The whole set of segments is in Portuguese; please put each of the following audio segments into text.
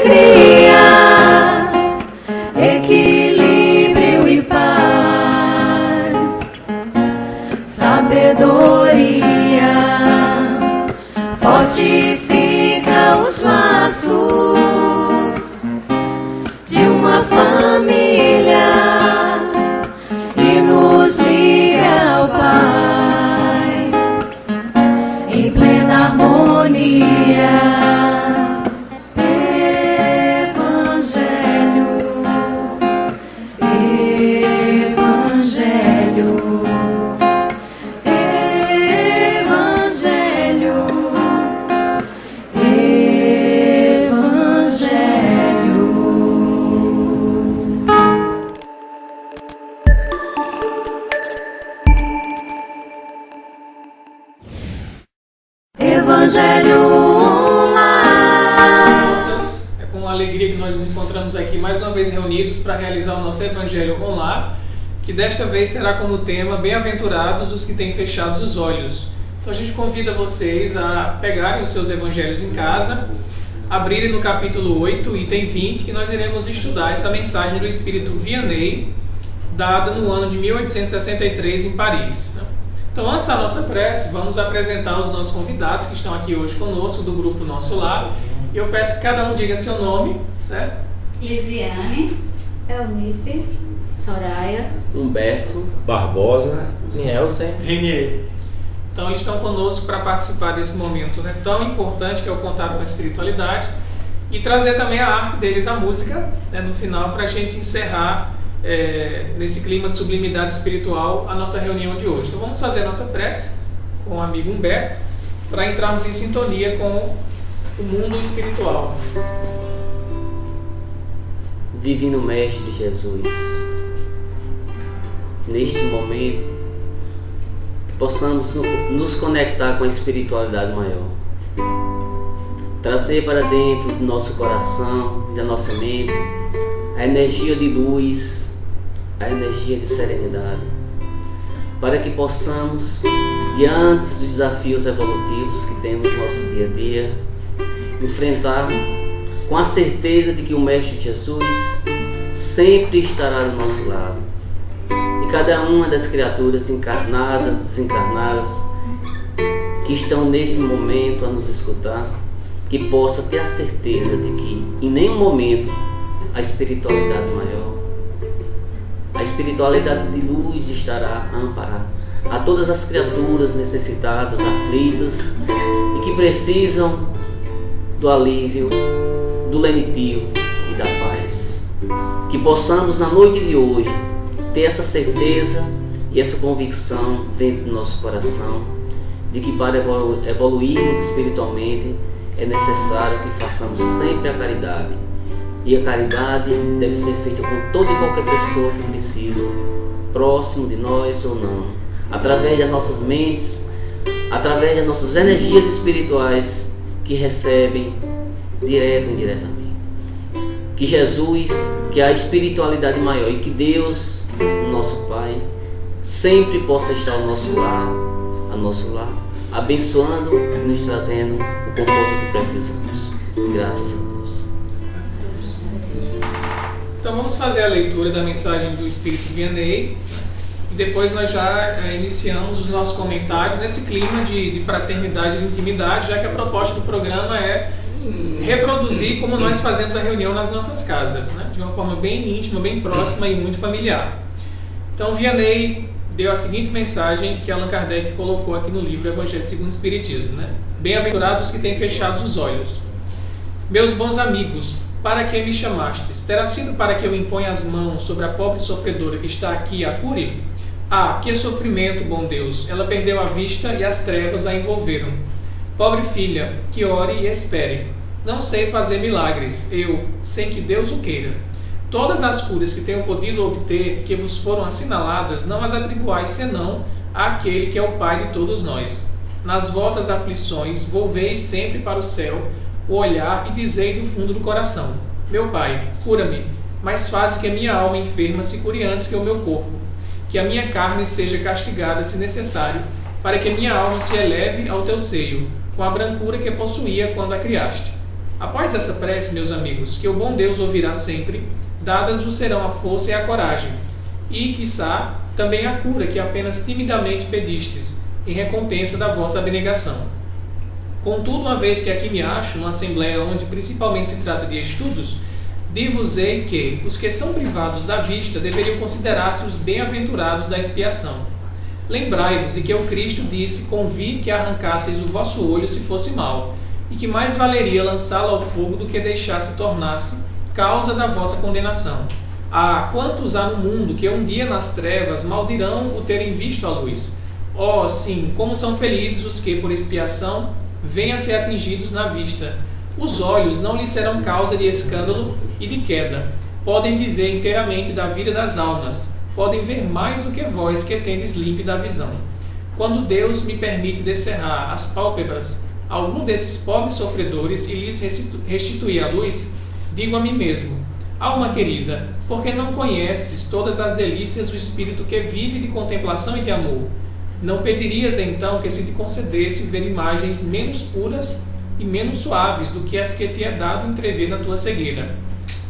alegria, equilíbrio e paz, sabedoria fortifica os laços de uma família e nos liga ao Pai em plena harmonia. Evangelho Online. É com alegria que nós nos encontramos aqui mais uma vez reunidos para realizar o nosso Evangelho Online, que desta vez será como tema Bem-aventurados os que têm fechados os olhos. Então a gente convida vocês a pegarem os seus evangelhos em casa, abrirem no capítulo 8, item 20, que nós iremos estudar essa mensagem do Espírito Vianney, dada no ano de 1863 em Paris. Então, antes da nossa prece, vamos apresentar os nossos convidados que estão aqui hoje conosco, do grupo Nosso Lar. E eu peço que cada um diga seu nome, certo? Lisiane, Eunice, Soraya, Humberto, Barbosa, Nielsen, Renier. Então, eles estão conosco para participar desse momento, né, tão importante que é o contato com a espiritualidade e trazer também a arte deles, a música, né, no final, para a gente encerrar nesse clima de sublimidade espiritual a nossa reunião de hoje. Então vamos fazer a nossa prece com o amigo Humberto para entrarmos em sintonia com o mundo espiritual. Divino Mestre Jesus, neste momento que possamos nos conectar com a espiritualidade maior, trazer para dentro do nosso coração, da nossa mente, a energia de luz, a energia de serenidade, para que possamos, diante dos desafios evolutivos que temos no nosso dia a dia, enfrentar com a certeza de que o Mestre Jesus sempre estará do nosso lado. E cada uma das criaturas encarnadas, desencarnadas, que estão nesse momento a nos escutar, que possa ter a certeza de que em nenhum momento a espiritualidade maior, a espiritualidade de luz estará a amparar a todas as criaturas necessitadas, aflitas e que precisam do alívio, do lenitivo e da paz. Que possamos na noite de hoje ter essa certeza e essa convicção dentro do nosso coração de que para evoluirmos espiritualmente é necessário que façamos sempre a caridade. E a caridade deve ser feita com toda e qualquer pessoa que precisa, próximo de nós ou não, através das nossas mentes, através das nossas energias espirituais que recebem direto ou indiretamente. Que Jesus, que a espiritualidade maior e que Deus, nosso Pai, sempre possa estar ao nosso lado, abençoando e nos trazendo o conforto que precisamos. Graças a Deus. Então vamos fazer a leitura da mensagem do Espírito Vianney e depois nós já iniciamos os nossos comentários nesse clima de fraternidade e de intimidade, já que a proposta do programa é reproduzir como nós fazemos a reunião nas nossas casas, né? De uma forma bem íntima, bem próxima e muito familiar. Então Vianney deu a seguinte mensagem que Allan Kardec colocou aqui no livro Evangelho segundo o Espiritismo, né? Bem-aventurados os que têm fechados os olhos. Meus bons amigos, para que me chamastes? Terá sido para que eu imponha as mãos sobre a pobre sofredora que está aqui a cure? Ah, que sofrimento, bom Deus! Ela perdeu a vista e as trevas a envolveram. Pobre filha, que ore e espere. Não sei fazer milagres, eu, sem que Deus o queira. Todas as curas que tenho podido obter, que vos foram assinaladas, não as atribuais senão àquele que é o Pai de todos nós. Nas vossas aflições, volveis sempre para o céu o olhar e dizei do fundo do coração: meu Pai, cura-me, mas faze que a minha alma enferma se cure antes que o meu corpo, que a minha carne seja castigada, se necessário, para que a minha alma se eleve ao teu seio, com a brancura que possuía quando a criaste. Após essa prece, meus amigos, que o bom Deus ouvirá sempre, dadas vos serão a força e a coragem, e, quiçá, também a cura que apenas timidamente pedistes, em recompensa da vossa abnegação. Contudo, uma vez que aqui me acho, numa assembleia onde principalmente se trata de estudos, dir-vos-ei que os que são privados da vista deveriam considerar-se os bem-aventurados da expiação. Lembrai-vos de que o Cristo disse: convi que arrancasseis o vosso olho se fosse mau, e que mais valeria lançá-lo ao fogo do que deixar-se tornar-se causa da vossa condenação. Ah, quantos há no mundo que um dia nas trevas maldirão o terem visto a luz? Oh, sim, como são felizes os que, por expiação, venham a ser atingidos na vista. Os olhos não lhes serão causa de escândalo e de queda. Podem viver inteiramente da vida das almas. Podem ver mais do que vós que tendes límpida a visão. Quando Deus me permite descerrar as pálpebras a algum desses pobres sofredores e lhes restituir a luz, digo a mim mesmo: alma querida, porque não conheces todas as delícias do espírito que vive de contemplação e de amor? Não pedirias então que se te concedesse ver imagens menos puras e menos suaves do que as que te é dado entrever na tua cegueira?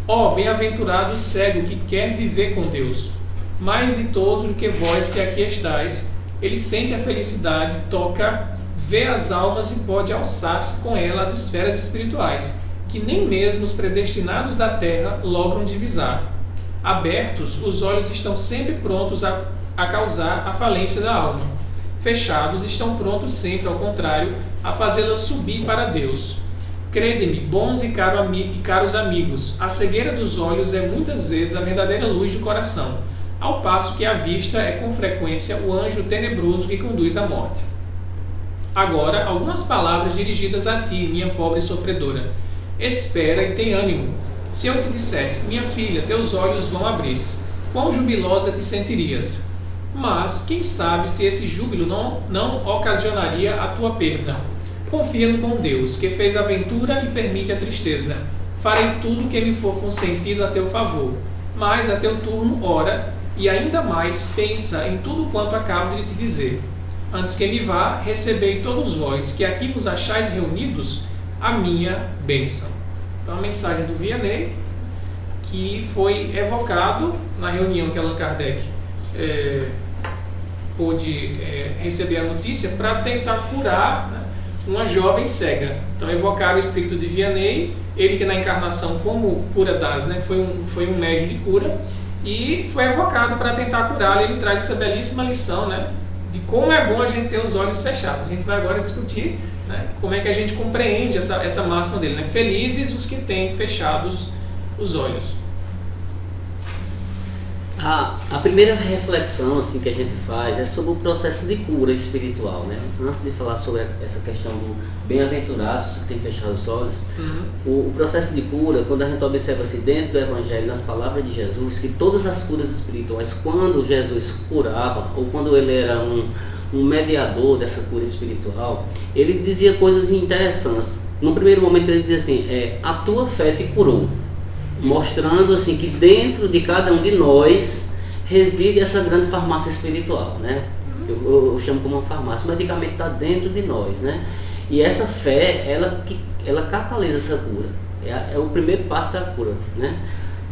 Ó, bem-aventurado cego que quer viver com Deus! Mais ditoso do que vós que aqui estáis, ele sente a felicidade, toca, vê as almas e pode alçar-se com ela às esferas espirituais, que nem mesmo os predestinados da terra logram divisar. Abertos, os olhos estão sempre prontos a causar a falência da alma. Fechados, estão prontos sempre, ao contrário, a fazê-la subir para Deus. Crede-me, bons e caros amigos, a cegueira dos olhos é muitas vezes a verdadeira luz do coração, ao passo que a vista é com frequência o anjo tenebroso que conduz à morte. Agora, algumas palavras dirigidas a ti, minha pobre sofredora. Espera e tem ânimo. Se eu te dissesse: minha filha, teus olhos vão abrir-se, quão jubilosa te sentirias? Mas, quem sabe se esse júbilo não ocasionaria a tua perda? Confia no bom Deus, que fez a ventura e permite a tristeza. Farei tudo o que me for consentido a teu favor. Mas, a teu turno, ora, e ainda mais, pensa em tudo quanto acabo de te dizer. Antes que me vá, recebei todos vós, que aqui vos achais reunidos, a minha bênção. Então, a mensagem do Vianney, que foi evocado na reunião que Allan Kardec pôde receber a notícia para tentar curar, né, uma jovem cega. Então, evocaram o espírito de Vianney, ele que na encarnação como cura das, né, foi um médium de cura, e foi evocado para tentar curá-la. Ele traz essa belíssima lição, né, de como é bom a gente ter os olhos fechados. A gente vai agora discutir, né, como é que a gente compreende essa máxima dele, né? Felizes os que têm fechados os olhos. A primeira reflexão assim, que a gente faz é sobre o processo de cura espiritual, né? Antes de falar sobre essa questão do bem-aventurados que tem fechado os olhos, o processo de cura, quando a gente observa assim, dentro do Evangelho, nas palavras de Jesus, que todas as curas espirituais, quando Jesus curava, ou quando ele era um mediador dessa cura espiritual, ele dizia coisas interessantes. No primeiro momento ele dizia assim: a tua fé te curou, mostrando assim que dentro de cada um de nós reside essa grande farmácia espiritual, né? Eu chamo como uma farmácia. O medicamento está dentro de nós, né? E essa fé, ela catalisa essa cura. É o primeiro passo da cura, né?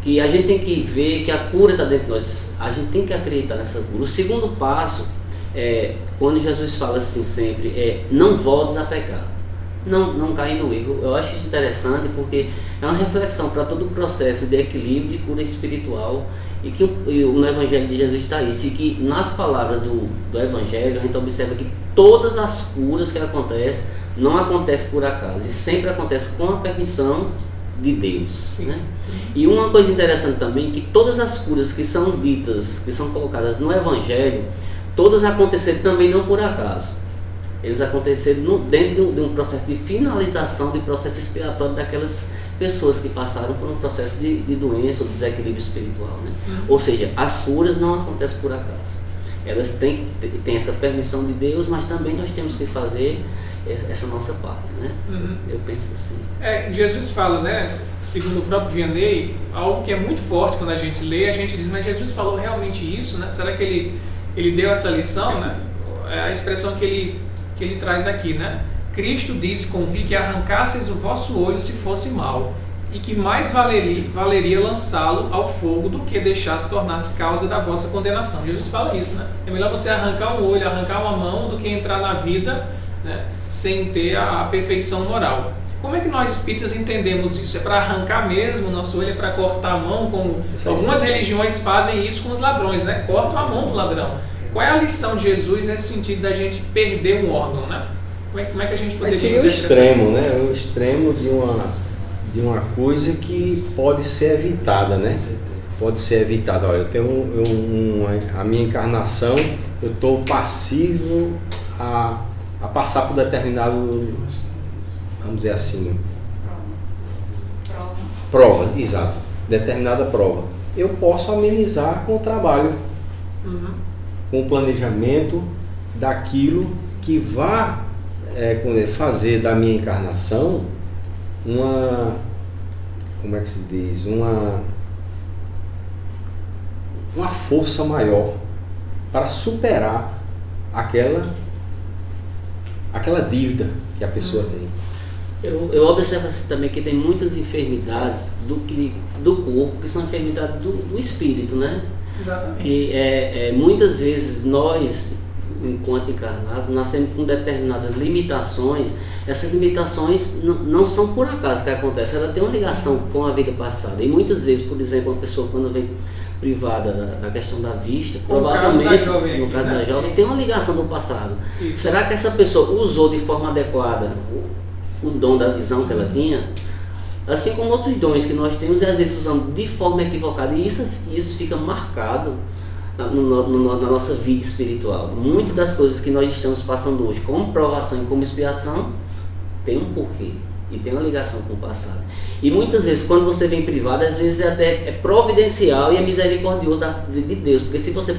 Que a gente tem que ver que a cura está dentro de nós. A gente tem que acreditar nessa cura. O segundo passo quando Jesus fala assim sempre, não voltes a pecar. Não cair no erro. Eu acho isso interessante porque é uma reflexão para todo o processo de equilíbrio, de cura espiritual, e que no Evangelho de Jesus está isso, e que nas palavras do Evangelho a gente observa que todas as curas que acontecem não acontecem por acaso, e sempre acontece com a permissão de Deus, né? E uma coisa interessante também, que todas as curas que são ditas, que são colocadas no Evangelho, todas aconteceram também não por acaso. Eles aconteceram dentro de um processo de finalização de processo expiatório daquelas pessoas que passaram por um processo de doença ou desequilíbrio espiritual, né? Ou seja, as curas não acontecem por acaso. Elas têm essa permissão de Deus, mas também nós temos que fazer essa nossa parte, né? Eu penso assim. Jesus fala, né, segundo o próprio Vianney, algo que é muito forte quando a gente lê, a gente diz: mas Jesus falou realmente isso, né? Será que ele deu essa lição, né? É a expressão que ele traz aqui, né? Cristo disse: convi que arrancasseis o vosso olho se fosse mau, e que mais valeria lançá-lo ao fogo do que deixar-se tornar-se causa da vossa condenação. Jesus fala isso, né? É melhor você arrancar um olho, arrancar uma mão, do que entrar na vida, né, sem ter a perfeição moral. Como é que nós espíritas entendemos isso? É para arrancar mesmo o nosso olho, é para cortar a mão, como algumas religiões fazem isso com os ladrões, né? Cortam a mão do ladrão. Qual é a lição de Jesus nesse sentido da gente perder um órgão, né? Como é que a gente poderia... Seria o extremo, né? O extremo de uma coisa que pode ser evitada, né? Pode ser evitada. Olha, eu tenho a minha encarnação, eu estou passivo a passar por determinado, vamos dizer assim, prova, exato, determinada prova. Eu posso amenizar com o trabalho, com o planejamento daquilo que vai fazer da minha encarnação como é que se diz, uma força maior para superar aquela dívida que a pessoa tem. Eu observo assim também que tem muitas enfermidades do corpo que são enfermidades do espírito, né? Exatamente. Que muitas vezes nós, enquanto encarnados, nascemos com determinadas limitações. Essas limitações não são por acaso que acontecem, ela tem uma ligação com a vida passada. E muitas vezes, por exemplo, uma pessoa quando vem privada da questão da vista, provavelmente, no caso da jovem, tem uma ligação do passado. Isso. Será que essa pessoa usou de forma adequada o dom da visão que ela tinha? Assim como outros dons que nós temos, e às vezes usamos de forma equivocada, e isso fica marcado na nossa vida espiritual. Muitas das coisas que nós estamos passando hoje como provação e como expiação tem um porquê e tem uma ligação com o passado. E muitas vezes quando você vem privado, às vezes é providencial e é misericordioso de Deus, porque se você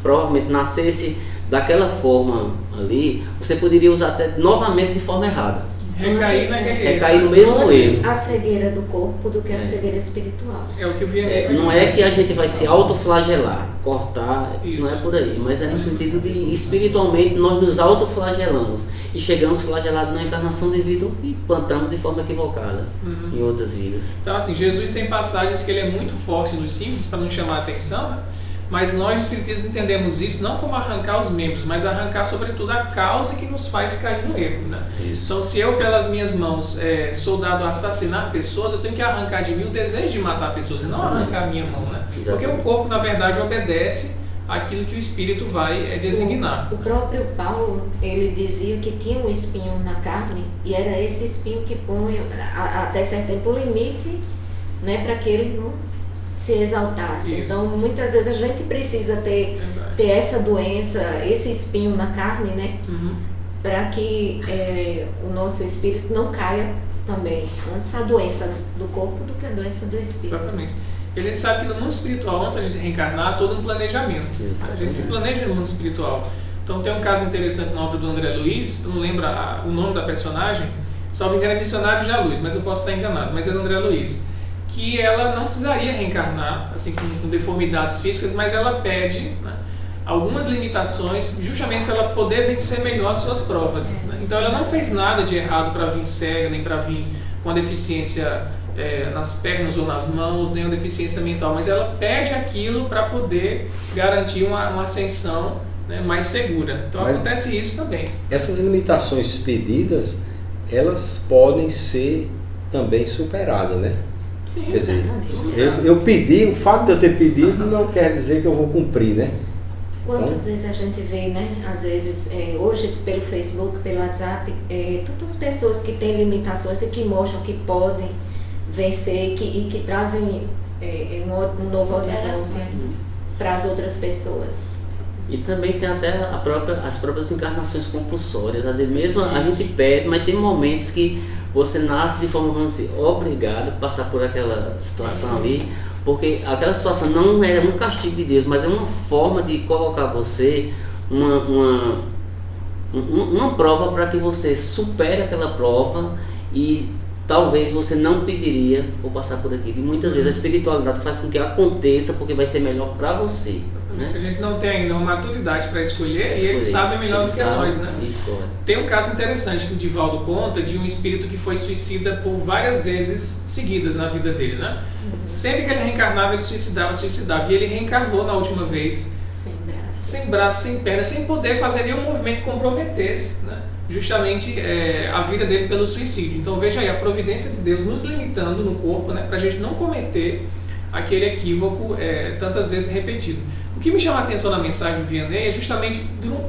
provavelmente nascesse daquela forma ali, você poderia usar até novamente de forma errada. Recair no mesmo erro. A cegueira do corpo do que a cegueira espiritual. É o que eu vi. Não é que a gente vai se autoflagelar, cortar, isso. Não é por aí, mas é no sentido de espiritualmente nós nos autoflagelamos e chegamos flagelados na encarnação devido ao que plantamos de forma equivocada em outras vidas. Então assim, Jesus tem passagens que ele é muito forte nos símbolos para não chamar a atenção, né? Mas nós, do Espiritismo, entendemos isso não como arrancar os membros, mas arrancar, sobretudo, a causa que nos faz cair no erro, né? Então, se eu, pelas minhas mãos, sou dado a assassinar pessoas, eu tenho que arrancar de mim o desejo de matar pessoas, e não arrancar a minha mão, né? Porque o corpo, na verdade, obedece àquilo que o Espírito vai designar. O próprio Paulo, ele dizia que tinha um espinho na carne, e era esse espinho que põe, até certo tempo, o limite, né, para que ele não se exaltasse. Isso. Então, muitas vezes a gente precisa ter essa doença, esse espinho na carne, né? Para que o nosso espírito não caia também. Antes a doença do corpo do que a doença do espírito. Exatamente. E a gente sabe que no mundo espiritual, antes da gente reencarnar, há todo um planejamento. Exatamente. A gente se planeja no mundo espiritual. Então, tem um caso interessante na obra do André Luiz, eu não lembro o nome da personagem, só me engano é Missionário da Luz, mas eu posso estar enganado, mas é do André Luiz. Que ela não precisaria reencarnar assim, com deformidades físicas, mas ela pede, né, algumas limitações justamente para ela poder vencer melhor as suas provas. Né? Então ela não fez nada de errado para vir cega, nem para vir com a deficiência nas pernas ou nas mãos, nem uma deficiência mental, mas ela pede aquilo para poder garantir uma ascensão, né, mais segura. Então acontece isso também. Essas limitações pedidas, elas podem ser também superadas, né? Sim, quer dizer, eu pedi, o fato de eu ter pedido não quer dizer que eu vou cumprir, né? Quantas vezes a gente vê, né? Às vezes, hoje pelo Facebook, pelo WhatsApp, tantas pessoas que têm limitações e que mostram que podem vencer e que trazem um novo horizonte para as outras pessoas. E também tem até as próprias encarnações compulsórias. Às vezes mesmo a gente pede, mas tem momentos que você nasce de forma, vamos dizer, obrigado a passar por aquela situação ali, porque aquela situação não é um castigo de Deus, mas é uma forma de colocar você uma prova para que você supere aquela prova e talvez você não pediria por passar por aquilo. E muitas vezes a espiritualidade faz com que aconteça porque vai ser melhor para você. né? A gente não tem ainda uma maturidade para escolher e eles sabem melhor do que nós, né? Escolhe. Tem um caso interessante que o Divaldo conta de um espírito que foi suicida por várias vezes seguidas na vida dele, né? Sempre que ele reencarnava, ele suicidava. E ele reencarnou na última vez sem braço, sem perna, sem poder fazer nenhum movimento que comprometesse, né? Justamente a vida dele pelo suicídio. Então veja aí a providência de Deus nos limitando no corpo, né? Para a gente não cometer aquele equívoco tantas vezes repetido. O que me chama a atenção na mensagem do Vianney é justamente,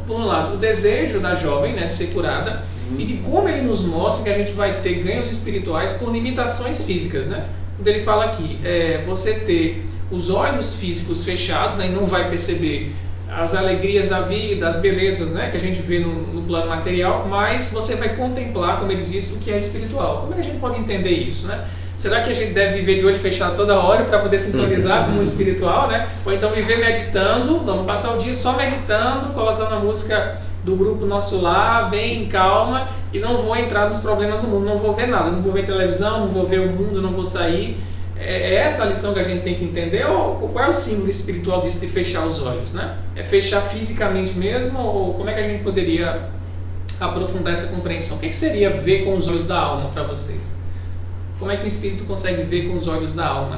por um lado, o desejo da jovem, né, de ser curada, e de como ele nos mostra que a gente vai ter ganhos espirituais por limitações físicas, né? Quando ele fala aqui, você ter os olhos físicos fechados, né, e não vai perceber as alegrias da vida, as belezas, né, que a gente vê no plano material, mas você vai contemplar, como ele disse, o que é espiritual. Como é que a gente pode entender isso, né? Será que a gente deve viver de olho fechado toda hora para poder sintonizar com o mundo espiritual, né? Ou então viver meditando, vamos passar o dia só meditando, colocando a música do grupo Nosso Lar, bem calma, e não vou entrar nos problemas do mundo, não vou ver nada, não vou ver televisão, não vou ver o mundo, não vou sair. É essa a lição que a gente tem que entender? Ou qual é o símbolo espiritual disso de fechar os olhos, né? É fechar fisicamente mesmo, ou como é que a gente poderia aprofundar essa compreensão? O que seria ver com os olhos da alma para vocês? Como é que o espírito consegue ver com os olhos da alma,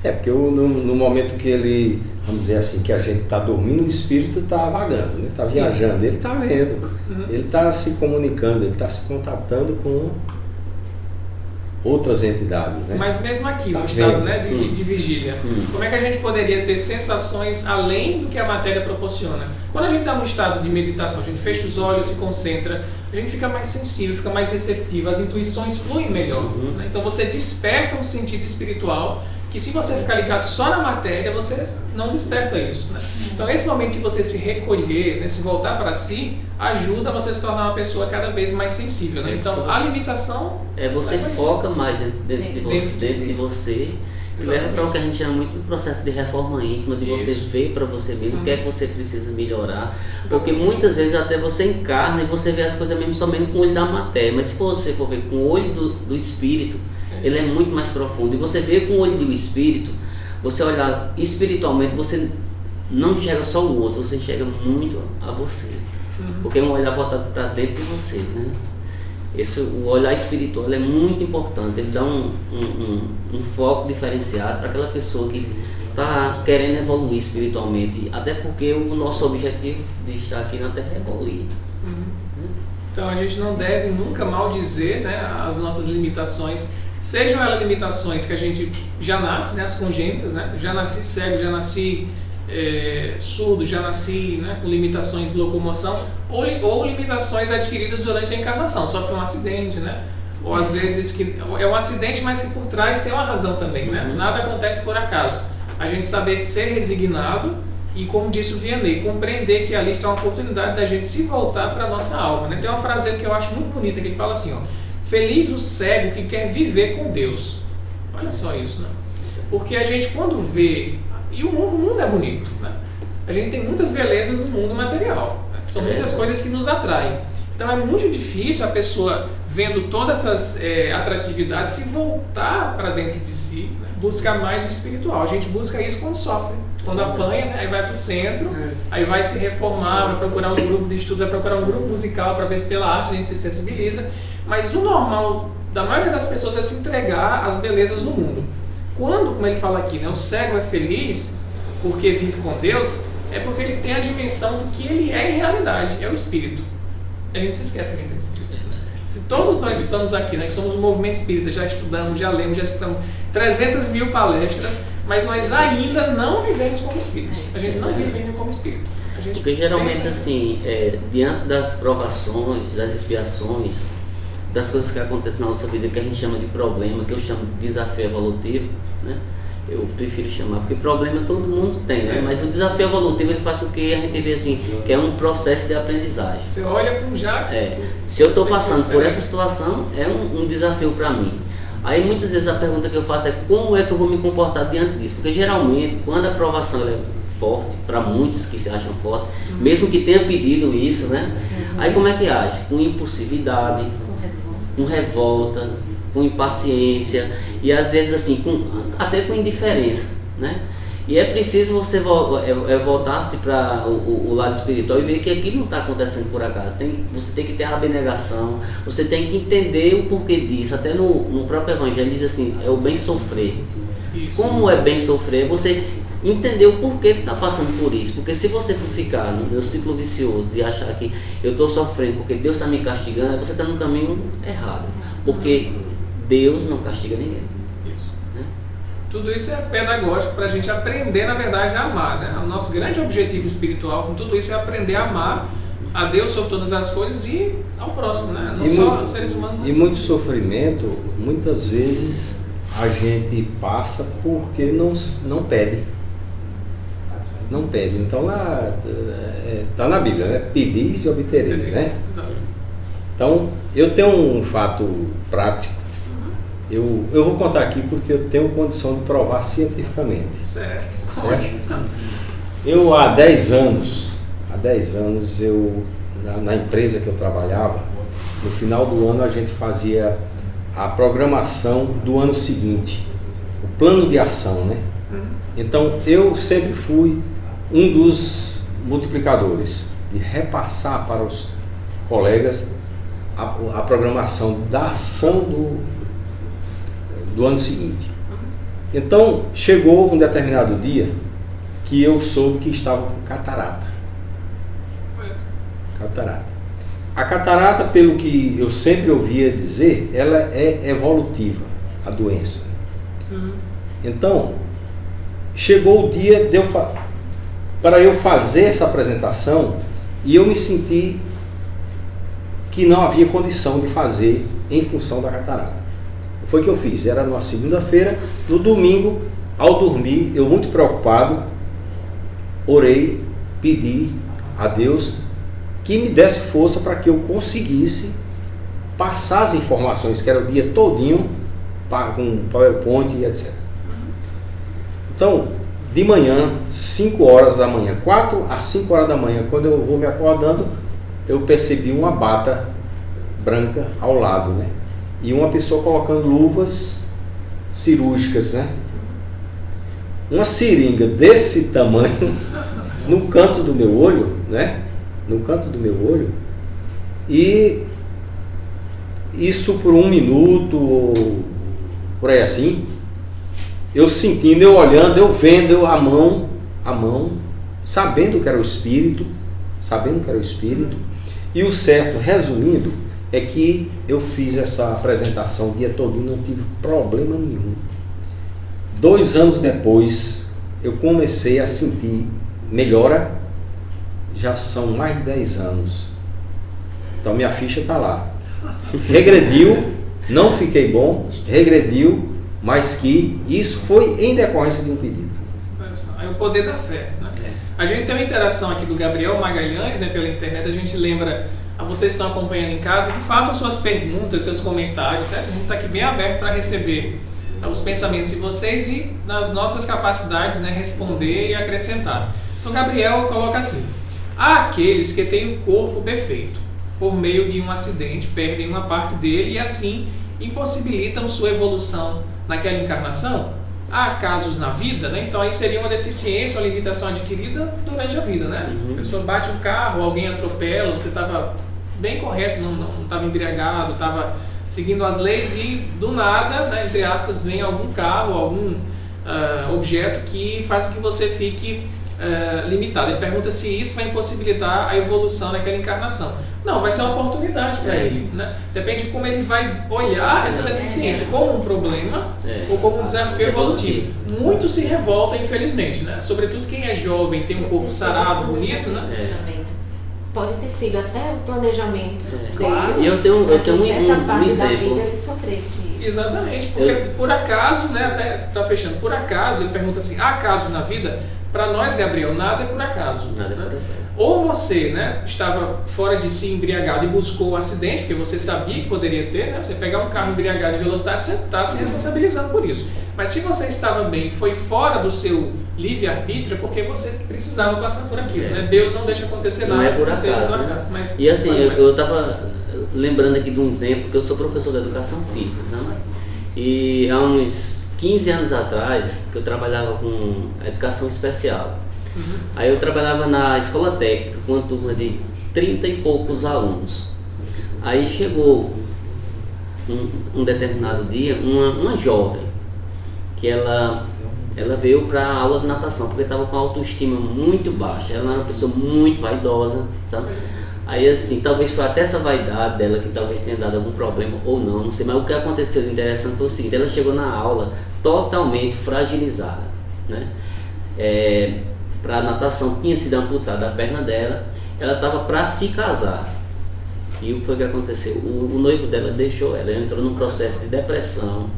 né? Porque no momento que ele, vamos dizer assim, que a gente está dormindo, o espírito está vagando, né? Está viajando, ele está vendo, ele está se comunicando, ele está se contatando com outras entidades, né? Mas mesmo aqui, no estado, né, de vigília, como é que a gente poderia ter sensações além do que a matéria proporciona? Quando a gente está no estado de meditação, a gente fecha os olhos, se concentra, a gente fica mais sensível, fica mais receptivo, as intuições fluem melhor, né? Então você desperta um sentido espiritual que, se você ficar ligado só na matéria, você não desperta isso, né? Então esse momento de você se recolher, né, se voltar para si, ajuda você a se tornar uma pessoa cada vez mais sensível, né? Então a limitação... você foca mais dentro de você, que leva para o que a gente chama muito de processo de reforma íntima, de você ver para você mesmo o que é que você precisa melhorar. Porque muitas vezes até você encarna e você vê as coisas mesmo somente com o olho da matéria, mas se você for ver com o olho do espírito, ele é muito mais profundo. E você vê com o olho do espírito, você olhar espiritualmente, você não enxerga só o outro, você enxerga muito a você. Porque é um olhar voltado para dentro de você, né? O olhar espiritual é muito importante, ele dá um foco diferenciado para aquela pessoa que está querendo evoluir espiritualmente, até porque o nosso objetivo de estar aqui na Terra é evoluir. Então a gente não deve nunca maldizer, né, as nossas limitações, sejam elas limitações que a gente já nasce, né, as congênitas, né, já nasci cego, já nasci surdo, já nasci, né, com limitações de locomoção, ou limitações adquiridas durante a encarnação, sofre um acidente, né? Ou às vezes que é um acidente, mas que por trás tem uma razão também, né? Nada acontece por acaso. A gente saber ser resignado e, como disse o Vianney, compreender que ali está uma oportunidade da gente se voltar para a nossa alma, né? Tem uma frase que eu acho muito bonita, que ele fala assim, ó: feliz o cego que quer viver com Deus. Olha só isso, né? Porque a gente, quando vê... E o mundo é bonito, né? A gente tem muitas belezas no mundo material, né? São muitas coisas que nos atraem. Então é muito difícil a pessoa, vendo todas essas atratividades, se voltar para dentro de si, né? Buscar mais o espiritual. A gente busca isso quando sofre, quando apanha, né? Aí vai para o centro, aí vai se reformar, vai procurar um grupo de estudo, vai procurar um grupo musical para ver se pela arte a gente se sensibiliza. Mas o normal da maioria das pessoas é se entregar às belezas do mundo. Quando, como ele fala aqui, né, o cego é feliz porque vive com Deus, é porque ele tem a dimensão do que ele é em realidade, é o espírito. A gente se esquece que a gente tem espírito. Se todos nós estamos aqui, né, que somos um movimento espírita, já estudamos, já lemos, já estudamos 300 mil palestras, mas nós ainda não vivemos como espírito. A gente não vive ainda como espírito. Porque geralmente assim, diante das provações, das expiações, das coisas que acontecem na nossa vida, que a gente chama de problema, que eu chamo de desafio evolutivo, né? Eu prefiro chamar, porque problema todo mundo tem, né? Mas o desafio evolutivo ele faz com que a gente veja assim, que é um processo de aprendizagem. Você olha com já... Se eu estou passando por essa situação, é um desafio para mim. Aí muitas vezes a pergunta que eu faço é como é que eu vou me comportar diante disso? Porque geralmente, quando a aprovação é forte, para muitos que se acham fortes, mesmo que tenham pedido isso, né? Aí como é que age? Com impulsividade, com revolta, com impaciência e às vezes assim, até com indiferença, né? E é preciso você voltar-se para o lado espiritual e ver que aquilo não está acontecendo por acaso. Você tem que ter a abnegação, você tem que entender o porquê disso. Até no próprio Evangelho diz assim, é o bem sofrer. Como é bem sofrer? Você entender o porquê que está passando por isso. Porque se você for ficar no meu ciclo vicioso de achar que eu estou sofrendo porque Deus está me castigando, você está no caminho errado. Porque Deus não castiga ninguém. Tudo isso é pedagógico para a gente aprender, na verdade, a amar, né? O nosso grande objetivo espiritual com tudo isso é aprender a amar a Deus sobre todas as coisas e ao próximo, né? Não só os seres humanos. E muito sofrimento, muitas vezes a gente passa porque não pede. Não pede. Então lá está na Bíblia, né? Pedis e obtereis, né? Exato. Então eu tenho um fato prático. Eu vou contar aqui porque eu tenho condição de provar cientificamente. Certo. Eu há 10 anos, na empresa que eu trabalhava, no final do ano a gente fazia a programação do ano seguinte, o plano de ação, né? Então eu sempre fui um dos multiplicadores, de repassar para os colegas a programação da ação do ano seguinte. Então chegou um determinado dia que eu soube que estava com catarata. A catarata, pelo que eu sempre ouvia dizer, ela é evolutiva, a doença. Então chegou o dia para eu fazer essa apresentação e eu me senti que não havia condição de fazer em função da catarata. Foi o que eu fiz, era numa segunda-feira, no domingo, ao dormir, eu muito preocupado, orei, pedi a Deus que me desse força para que eu conseguisse passar as informações, que era o dia todinho, com PowerPoint e etc. Então, de manhã, 5 horas da manhã, 4 a 5 horas da manhã, quando eu vou me acordando, eu percebi uma bata branca ao lado, né? E uma pessoa colocando luvas cirúrgicas, né? Uma seringa desse tamanho no canto do meu olho, né? No canto do meu olho. E isso por 1 minuto, ou por aí assim, eu sentindo, eu olhando, eu vendo a mão, sabendo que era o Espírito, e o certo, resumindo, é que eu fiz essa apresentação o dia todo e não tive problema nenhum. 2 anos depois, eu comecei a sentir melhora, já são mais de 10 anos. Então minha ficha está lá. Regrediu, não fiquei bom, regrediu, mas que isso foi em decorrência de um pedido. É o poder da fé, né? A gente tem uma interação aqui do Gabriel Magalhães, né, pela internet, a gente lembra a vocês que estão acompanhando em casa que façam suas perguntas, seus comentários, certo? A gente está aqui bem aberto para receber os pensamentos de vocês e nas nossas capacidades, né, responder e acrescentar. Então Gabriel coloca assim: há aqueles que têm o corpo perfeito, por meio de um acidente perdem uma parte dele e assim impossibilitam sua evolução naquela encarnação. Há casos na vida, né? Então aí seria uma deficiência, uma limitação adquirida durante a vida, né? A pessoa bate um carro, alguém atropela, você estava bem correto, não estava embriagado, estava seguindo as leis e do nada, né, entre aspas, vem algum carro, algum objeto que faz com que você fique limitado. Ele pergunta se isso vai impossibilitar a evolução naquela encarnação. Não, vai ser uma oportunidade para ele, né? Depende de como ele vai olhar essa deficiência, como um problema ou como um desafio evolutivo. Muitos se revoltam, infelizmente, né? Sobretudo quem é jovem, tem um corpo sarado, bonito, né? Pode ter sido até o planejamento dele. Claro. E eu tenho certa parte da exemplo. vida ele sofresse isso. Exatamente, porque por acaso, né, até está fechando, por acaso, ele pergunta assim: há acaso na vida? Para nós, Gabriel, nada é por acaso. Nada é por acaso. Ou você, né, estava fora de si, embriagado e buscou o acidente, porque você sabia que poderia ter, né? Você pegar um carro embriagado em velocidade, você está se responsabilizando por isso. Mas se você estava bem e foi fora do seu livre-arbítrio, é porque você precisava passar por aquilo, né? Deus não deixa acontecer nada. Não é por você, acaso, né? Mas, e assim, eu estava lembrando aqui de um exemplo, que eu sou professor de educação física, né? E há uns 15 anos atrás, que eu trabalhava com educação especial. Aí eu trabalhava na escola técnica com uma turma de 30 e poucos alunos. Aí chegou um determinado dia, uma jovem, que ela veio para a aula de natação, porque estava com a autoestima muito baixa. Ela era uma pessoa muito vaidosa, sabe? Aí assim, talvez foi até essa vaidade dela que talvez tenha dado algum problema ou não sei. Mas o que aconteceu de interessante foi o seguinte: ela chegou na aula totalmente fragilizada, né? Para a natação tinha sido amputada a perna dela, ela estava para se casar. E o que foi que aconteceu? O noivo dela deixou ela entrou num processo de depressão.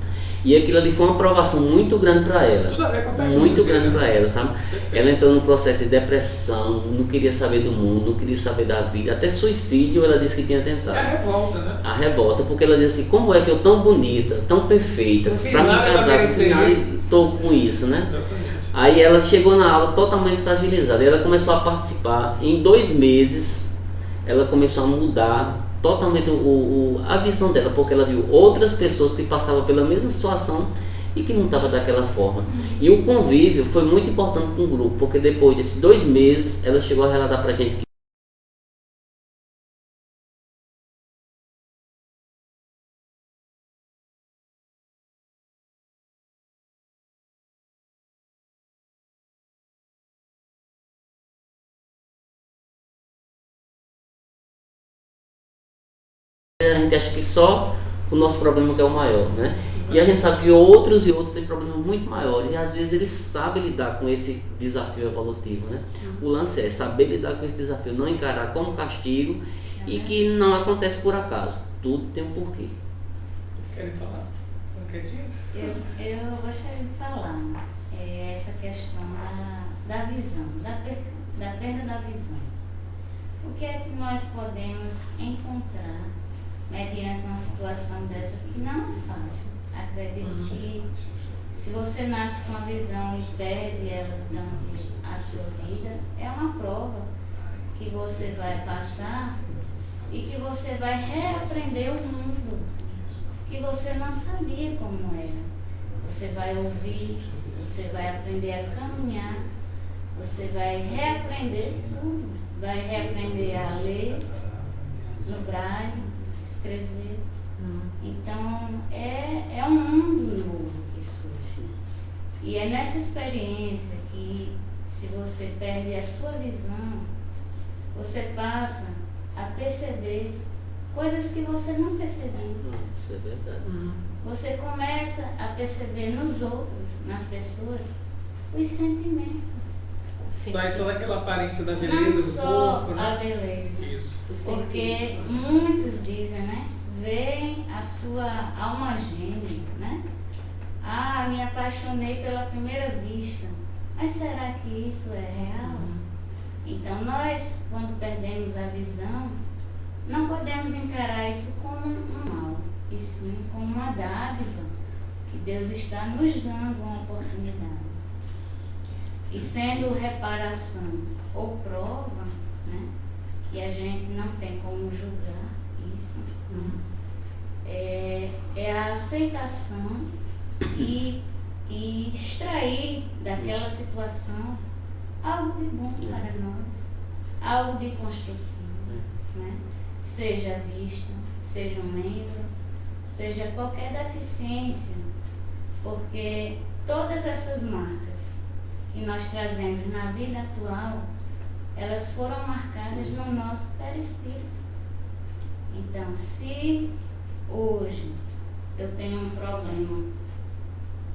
E aquilo ali foi uma provação muito grande para ela. Tudo a ver com a pergunta. Muito grande para ela, sabe? Perfeito. Ela entrou num processo de depressão, não queria saber do mundo, não queria saber da vida. Até suicídio ela disse que tinha tentado. É a revolta, né? A revolta, porque ela disse assim: como é que eu tão bonita, tão perfeita, Não fiz para me nada pra casar com merecer final isso. estou com isso, né? Exatamente. Aí ela chegou na aula totalmente fragilizada. E ela começou a participar. Em 2 meses, ela começou a mudar totalmente a visão dela, porque ela viu outras pessoas que passavam pela mesma situação e que não estava daquela forma. E o convívio foi muito importante para o grupo, porque depois desses 2 meses, ela chegou a relatar para a gente que a gente acha que só o nosso problema que é o maior, né? E a gente sabe que outros têm problemas muito maiores, e às vezes eles sabem lidar com esse desafio evolutivo, né? O lance é saber lidar com esse desafio, não encarar como castigo e que não acontece por acaso. Tudo tem um porquê. Querem falar? Você não quer dizer? Eu gostaria de falar essa questão da visão, da perda da visão. O que é que nós podemos encontrar mediante uma situação dessa que não é fácil? Acredito que se você nasce com a visão e perde ela durante a sua vida, é uma prova que você vai passar e que você vai reaprender o mundo que você não sabia como era. Você vai ouvir, você vai aprender a caminhar, você vai reaprender tudo. Vai reaprender a ler no braille, escrever. Então, é um mundo novo que surge. E é nessa experiência que, se você perde a sua visão, você passa a perceber coisas que você não percebia. Isso é verdade. Você começa a perceber nos outros, nas pessoas, os sentimentos. Sai só daquela aparência da Não beleza do só corpo, a né? beleza. Isso. Porque muitos dizem, né? Veem a sua alma gêmea, né? Ah, me apaixonei pela primeira vista. Mas será que isso é real? Então nós, quando perdemos a visão, não podemos encarar isso como um mal, e sim como uma dádiva que Deus está nos dando uma oportunidade. E sendo reparação ou prova, né, que a gente não tem como julgar isso, né, é a aceitação e extrair daquela situação algo de bom para nós, algo de construtivo, né? Seja vista, seja um membro, seja qualquer deficiência, porque todas essas marcas que nós trazemos na vida atual, elas foram marcadas no nosso perispírito. Então, se hoje eu tenho um problema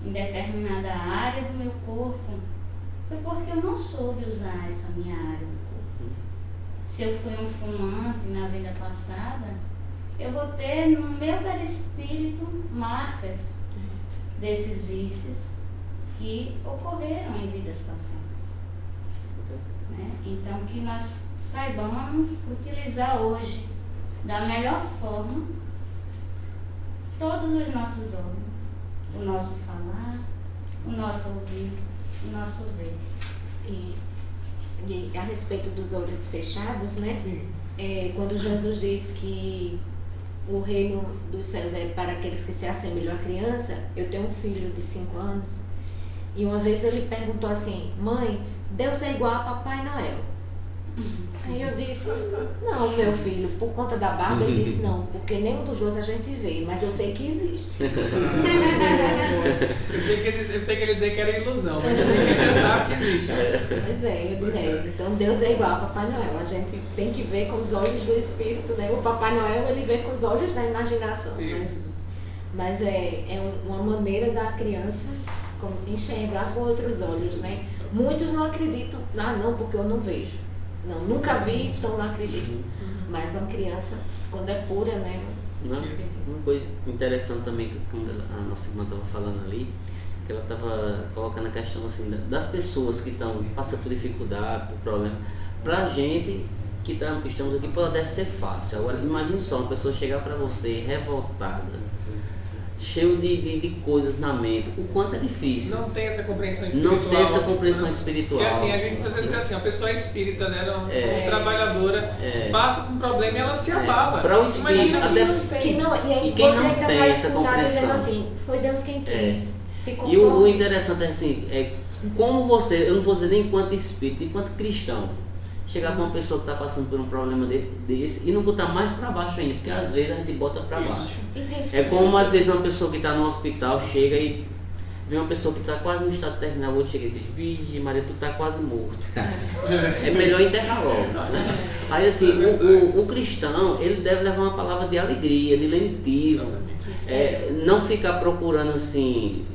em determinada área do meu corpo, foi porque eu não soube usar essa minha área do corpo. Se eu fui um fumante na vida passada, eu vou ter no meu perispírito marcas desses vícios que ocorreram em vidas passadas, né? Então, que nós saibamos utilizar hoje, da melhor forma, todos os nossos órgãos, o nosso falar, o nosso ouvir, o nosso ver. E a respeito dos olhos fechados, né? Sim. Quando Jesus diz que o reino dos céus é para aqueles que se assemelham à criança, eu tenho um filho de 5 anos, e uma vez ele perguntou assim, mãe, Deus é igual a Papai Noel? Aí eu disse, não, meu filho, por conta da barba, ele disse, não, porque nenhum dos dois a gente vê, mas eu sei que existe. Eu pensei que ele ia dizer que era ilusão, mas a gente já sabe que existe. Pois é, eu diria, então Deus é igual a Papai Noel, a gente tem que ver com os olhos do Espírito, né? O Papai Noel, ele vê com os olhos da imaginação, mas é uma maneira da criança enxergar com outros olhos, né? Muitos não acreditam, não, porque eu não vejo. Não, nunca vi, então não acredito. Mas uma criança, quando é pura, né? Uma coisa interessante também, que quando a nossa irmã estava falando ali, que ela estava colocando a questão assim, das pessoas que passam por dificuldade, por problema. Pra gente que estamos aqui, pode ser fácil. Agora, imagine só, uma pessoa chegar para você revoltada, cheio de coisas na mente, o quanto é difícil. Não tem essa compreensão espiritual. Não tem essa compreensão espiritual. Porque assim, a gente às vezes vê assim, a pessoa é espírita, né? Uma trabalhadora, passa por um problema e ela se abala. Para o espírito, imagina que não tem. E aí quem você não ainda tem vai essa escutar dizendo compreensão. assim, foi Deus quem quis. Se E conforme. o interessante é assim, como você, eu não vou dizer nem enquanto espírito, enquanto cristão, chegar para uma pessoa que está passando por um problema desse e não botar mais para baixo ainda, porque às vezes a gente bota para baixo. É como às vezes uma pessoa que está no hospital chega e vê uma pessoa que está quase no estado terminal, o outro chega e diz, Virgem Maria, tu está quase morto. É melhor enterrar logo, né? Aí assim, o cristão, ele deve levar uma palavra de alegria, de lentivo, não ficar procurando assim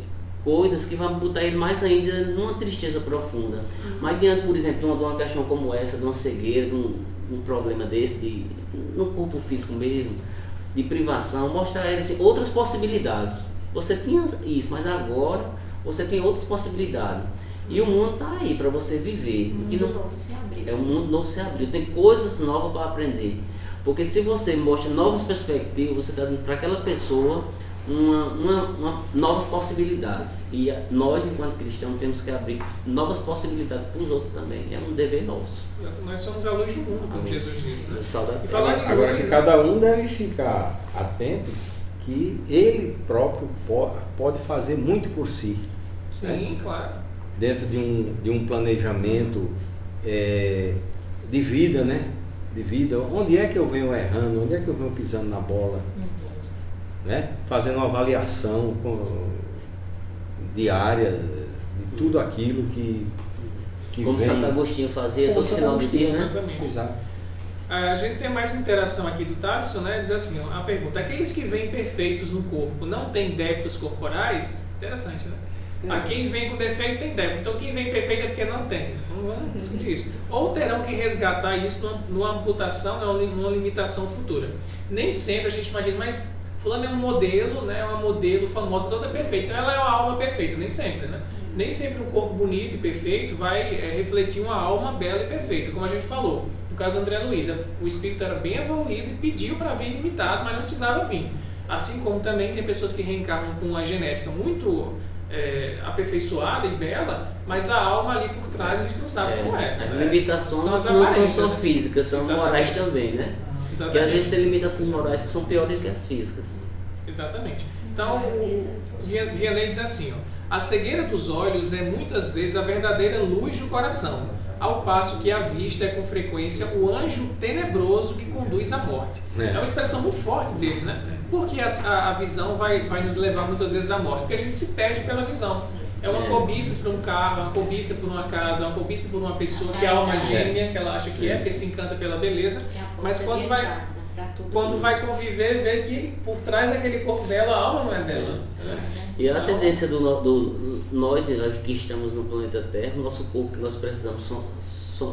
coisas que vão botar ele mais ainda numa tristeza profunda. Mas diante, por exemplo, de uma questão como essa, de uma cegueira, de um problema desse, no corpo físico mesmo, de privação, mostrar a ele assim, outras possibilidades. Você tinha isso, mas agora você tem outras possibilidades. E o mundo está aí para você viver. O mundo novo se abriu. O mundo novo se abriu. Tem coisas novas para aprender. Porque se você mostra novas perspectivas, você está dando para aquela pessoa novas possibilidades. E nós, enquanto cristãos, temos que abrir novas possibilidades para os outros também. É um dever nosso. Nós somos a luz do mundo, como Jesus disse, né? E agora que cada um deve ficar atento que ele próprio pode fazer muito por si. Sim, né? Claro. Dentro de um planejamento de vida, né? De vida. Onde é que eu venho errando? Onde é que eu venho pisando na bola? Né? Fazendo uma avaliação diária de tudo aquilo que como vem. Santo Agostinho fazia todo final de dia, né? Exatamente. Exato. A gente tem mais uma interação aqui do Tarso, né? Diz assim, a pergunta, aqueles que vêm perfeitos no corpo não têm débitos corporais? Interessante, né? A quem vem com defeito tem débito, então quem vem perfeito é porque não tem. Não vamos discutir isso. Ou terão que resgatar isso numa amputação, numa limitação futura. Nem sempre a gente imagina, mas fulano é um modelo, né? Uma modelo famosa, toda perfeita. Então ela é uma alma perfeita, nem sempre, né? Nem sempre um corpo bonito e perfeito vai refletir uma alma bela e perfeita, como a gente falou. No caso da André Luiza, o espírito era bem evoluído e pediu para vir ilimitado, mas não precisava vir. Assim como também tem pessoas que reencarnam com uma genética muito aperfeiçoada e bela, mas a alma ali por trás a gente não sabe como é. As né? limitações São as não aparências, são né? físicas, são Exatamente. morais também, né? Exatamente. Porque às vezes tem limitações morais que são piores que as físicas. Exatamente. Então, o Vianney diz assim, a cegueira dos olhos é muitas vezes a verdadeira luz do coração, ao passo que a vista é com frequência o anjo tenebroso que conduz à morte. É uma expressão muito forte dele, né? Porque a visão vai nos levar muitas vezes à morte, porque a gente se perde pela visão. É uma cobiça por um carro, uma cobiça por uma casa, uma cobiça por uma pessoa que é alma gêmea, que ela acha que porque se encanta pela beleza, mas quando vai conviver, vê que por trás daquele corpo dela, a alma não é dela. E a tendência nós que estamos no planeta Terra, o nosso corpo que nós precisamos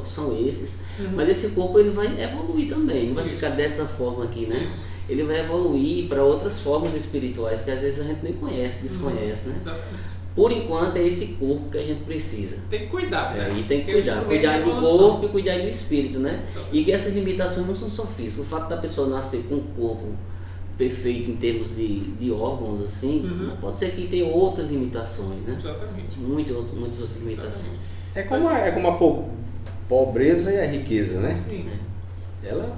são esses, mas esse corpo ele vai evoluir também, não vai ficar dessa forma aqui, né? Ele vai evoluir para outras formas espirituais que às vezes a gente nem conhece, desconhece, né? Exatamente. Por enquanto é esse corpo que a gente precisa. Tem que cuidar, né? E tem que cuidar do corpo e cuidar do espírito, né? E que essas limitações não são só físicas. O fato da pessoa nascer com um corpo perfeito em termos de órgãos, assim, pode ser que tenha outras limitações, né? Exatamente. Muitas outras limitações. É como a pobreza e a riqueza, né? Sim. Ela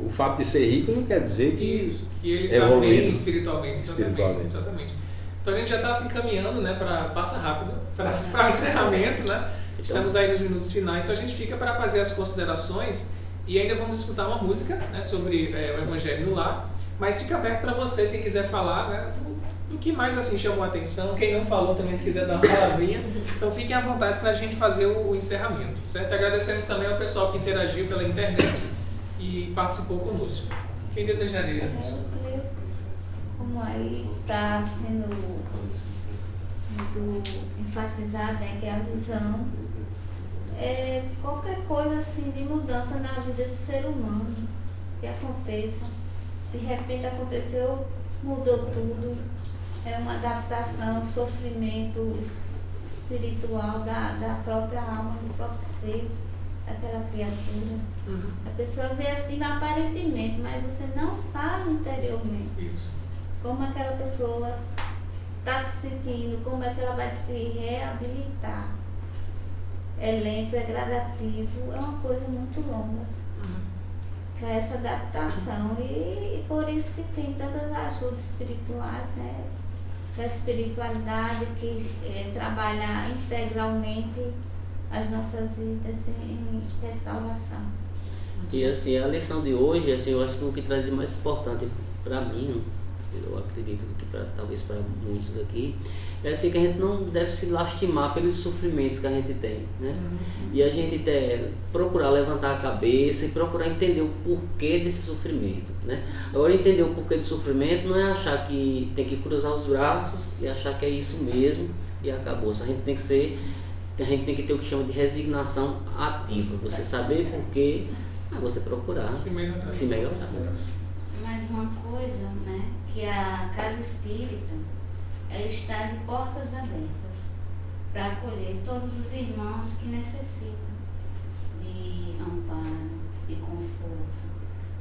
O fato de ser rico não quer dizer que Isso, que ele está evoluído bem espiritualmente. espiritualmente. Exatamente. Então a gente já está se encaminhando, né, passa rápido, para o encerramento, né? Estamos aí nos minutos finais, então a gente fica para fazer as considerações e ainda vamos escutar uma música, né, sobre o Evangelho no Lar, mas fica aberto para vocês, quem quiser falar, né, do que mais assim chamou a atenção, quem não falou também, se quiser dar uma palavrinha, então fiquem à vontade para a gente fazer o encerramento, certo? Agradecemos também ao pessoal que interagiu pela internet e participou conosco. Quem desejaria? Como aí está sendo enfatizado, né, que é a visão, qualquer coisa assim de mudança na vida do ser humano que aconteça, de repente aconteceu, mudou tudo, é uma adaptação, sofrimento espiritual da própria alma, do próprio ser daquela criatura. A pessoa vê assim aparentemente, mas você não sabe interiormente Isso. como aquela pessoa está se sentindo, como é que ela vai se reabilitar. É lento, é gradativo, é uma coisa muito longa para essa adaptação e por isso que tem tantas ajudas espirituais, né? A espiritualidade que trabalha integralmente as nossas vidas em restauração. E assim, a lição de hoje, assim, eu acho que o que traz de mais importante para mim, eu acredito que talvez para muitos aqui, é assim que a gente não deve se lastimar pelos sofrimentos que a gente tem, né? E a gente procurar levantar a cabeça e procurar entender o porquê desse sofrimento, né? Agora, entender o porquê do sofrimento não é achar que tem que cruzar os braços e achar que é isso mesmo e acabou. A gente tem que ter o que chama de resignação ativa, você saber porquê, você procurar se melhorar. Mais uma coisa, né, que a Casa Espírita, ela está de portas abertas para acolher todos os irmãos que necessitam de amparo, de conforto.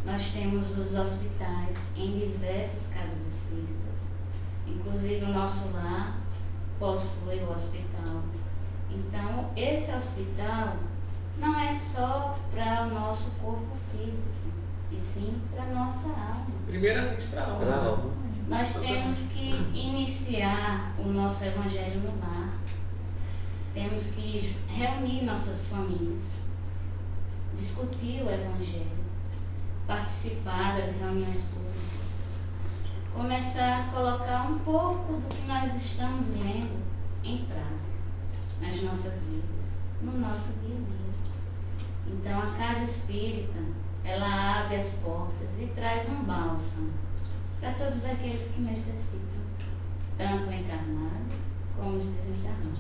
Nós temos os hospitais em diversas casas espíritas, inclusive o nosso lar possui o hospital. Então, esse hospital não é só para o nosso corpo físico, e sim para a nossa alma. Primeiramente para a alma. Nós temos que iniciar o nosso Evangelho no lar. Temos que reunir nossas famílias, discutir o Evangelho, participar das reuniões públicas, começar a colocar um pouco do que nós estamos lendo em prática nas nossas vidas, no nosso dia a dia. Então a Casa Espírita, ela abre as portas e traz um bálsamo para todos aqueles que necessitam, tanto encarnados como os desencarnados.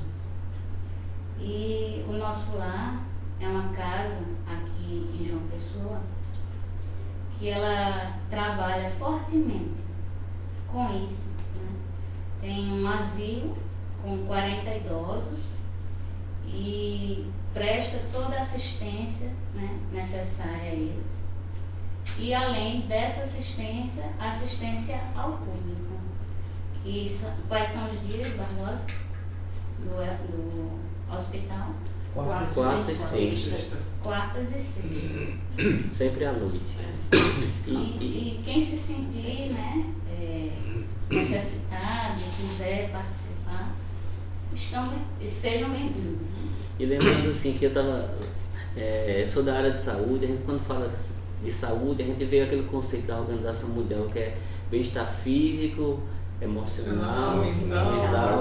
E o nosso lar é uma casa aqui em João Pessoa que ela trabalha fortemente com isso, né? Tem um asilo com 40 idosos e presta toda a assistência, né, necessária a eles. E além dessa assistência ao público. Quais são os dias, Barbosa, do hospital? Quartas e sextas. Quartas e sextas. Sempre à noite. E quem se sentir, né, necessitado, quiser participar, sejam bem-vindos. E lembrando assim que eu sou da área de saúde, a gente quando fala de saúde, a gente vê aquele conceito da Organização Mundial que é bem-estar físico, emocional, mental.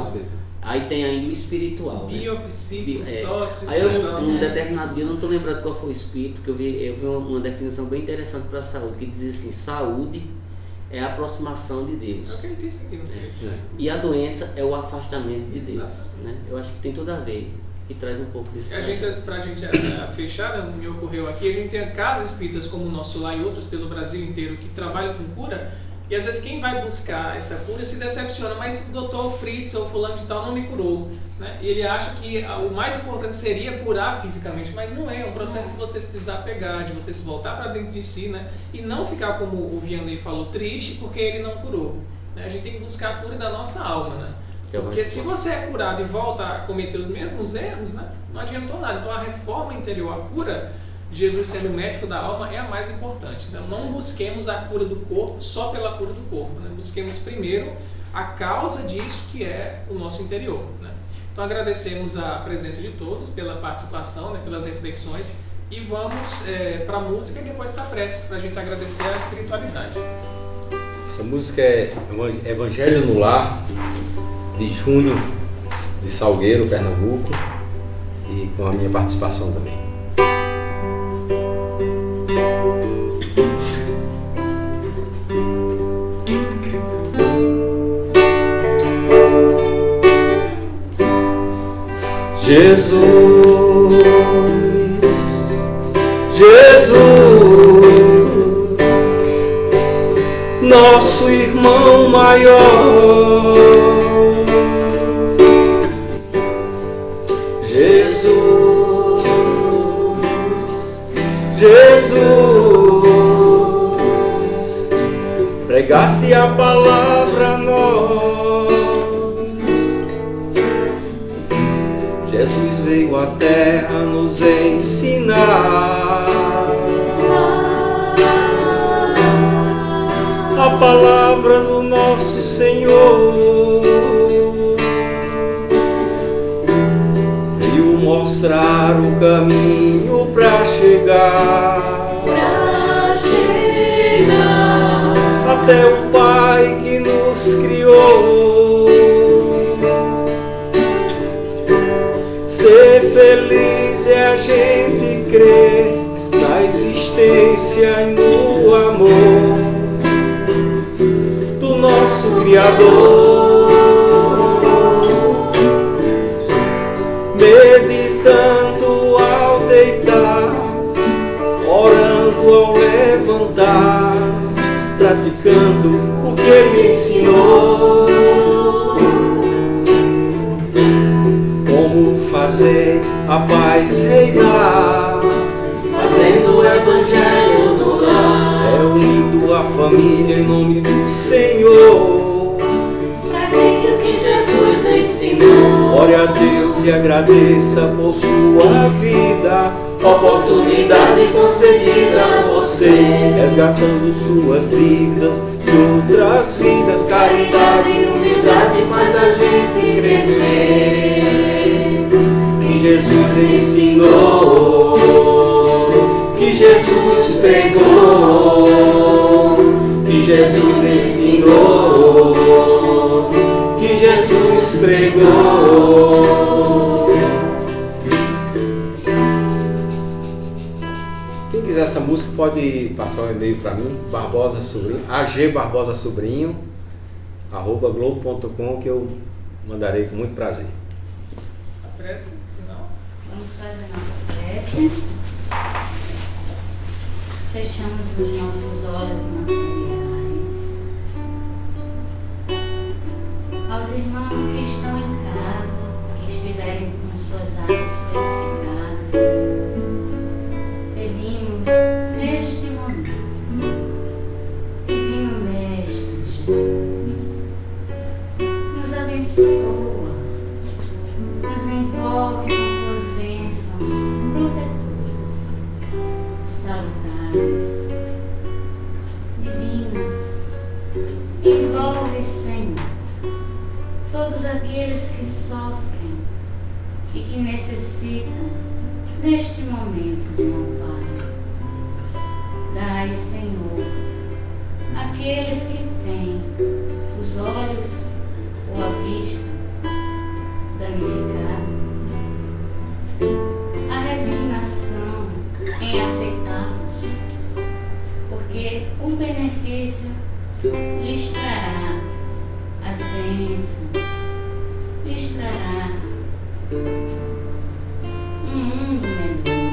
Aí tem ainda o espiritual. Biopsíquico, sócio, aí um determinado dia, eu não estou lembrando qual foi o espírito, que eu vi uma definição bem interessante para a saúde, que dizia assim, saúde é a aproximação de Deus. Eu acredito isso aqui no texto. E a doença é o afastamento de Deus. Exato. Né? Eu acho que tem tudo a ver e traz um pouco disso. Pra gente fechar, me ocorreu aqui, a gente tem casas espíritas como o nosso lar e outras pelo Brasil inteiro que trabalham com cura, e às vezes quem vai buscar essa cura se decepciona, mas o doutor Fritz ou fulano de tal não me curou, né? E ele acha que o mais importante seria curar fisicamente, mas não é um processo de você se desapegar, de você se voltar para dentro de si, né? E não ficar, como o Vianney falou, triste porque ele não curou, né? A gente tem que buscar a cura da nossa alma, né? Porque se você é curado e volta a cometer os mesmos erros, né, não adiantou nada. Então a reforma interior, a cura, Jesus sendo o médico da alma é a mais importante. Então, não busquemos a cura do corpo só pela cura do corpo, né? Busquemos primeiro a causa disso, que é o nosso interior, né? Então agradecemos a presença de todos pela participação, né, pelas reflexões, e vamos para a música e depois para a prece, para a gente agradecer a espiritualidade. Essa música é Evangelho no Lar, de Júnior de Salgueiro, Pernambuco, e com a minha participação também. Jesus, Jesus, nosso irmão maior. Jesus, Jesus, pregaste a palavra a nós. Jesus veio à terra nos ensinar a palavra do nosso Senhor. Veio mostrar o caminho para chegar até o Pai que nos criou. Ser feliz é a gente crer na existência e no amor do nosso Criador. Meditando ao deitar, orando ao levantar, praticando o que Ele ensinou. Como fazer a paz reinar, Fazendo o Evangelho no lar, reunindo a família em nome do Senhor. pratique o que Jesus ensinou. Ore a Deus e agradeça por sua vida, Oportunidade concedida a você, resgatando suas dívidas de outras vidas. caridade e humildade faz a gente crescer. Que Jesus ensinou, Que Jesus pregou, que Jesus ensinou, que Jesus pregou. Quem quiser essa música pode passar um e-mail para mim, Barbosa Sobrinho, agbarbosasobrinho, @globo.com, que eu mandarei com muito prazer. A prece final. Vamos fazer nossa prece. Fechamos os nossos olhos materiais. Aos irmãos que estão em casa, que estiverem com suas águas purificadas, pedimos neste momento, Divino Mestre Jesus, nos abençoa, nos envolve com tuas bênçãos protetoras, salutares, divinas. Envolve, Senhor, todos aqueles que sofrem e que necessitam neste momento de um amparo. Dai, Senhor, aqueles que têm os olhos ou a vista danificada, a resignação em aceitá-los, porque o benefício lhes trará as bênçãos, lhes trará um mundo melhor,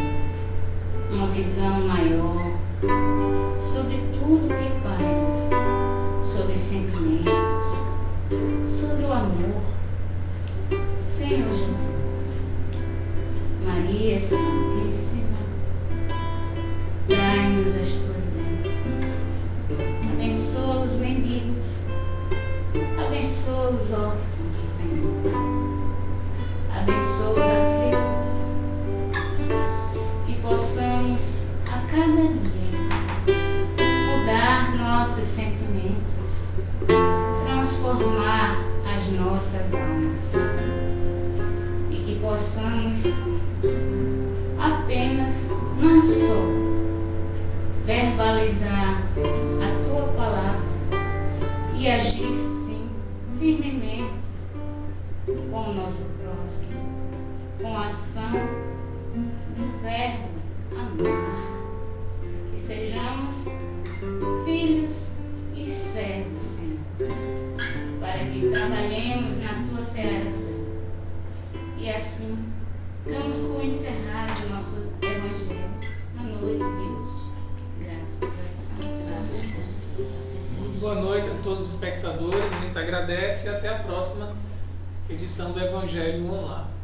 uma visão maior sobre tudo que paira, sobre os sentimentos, sobre o amor. Senhor Jesus, Maria Santíssima, dai-nos as tuas bênçãos, abençoa os mendigos, abençoa os órfãos, Senhor, abençoa os aflitos, que possamos cada dia, mudar nossos sentimentos, transformar as nossas almas e que possamos apenas não só verbalizar a tua palavra e agir sim firmemente com o nosso próximo, com a ação do verbo amar, que sejamos filhos e servos, Senhor, para que trabalhemos na tua seara. E assim, damos por encerrado o nosso Evangelho na noite de hoje. Graças a Deus. Boa noite a todos os espectadores, a gente agradece e até a próxima edição do Evangelho Online.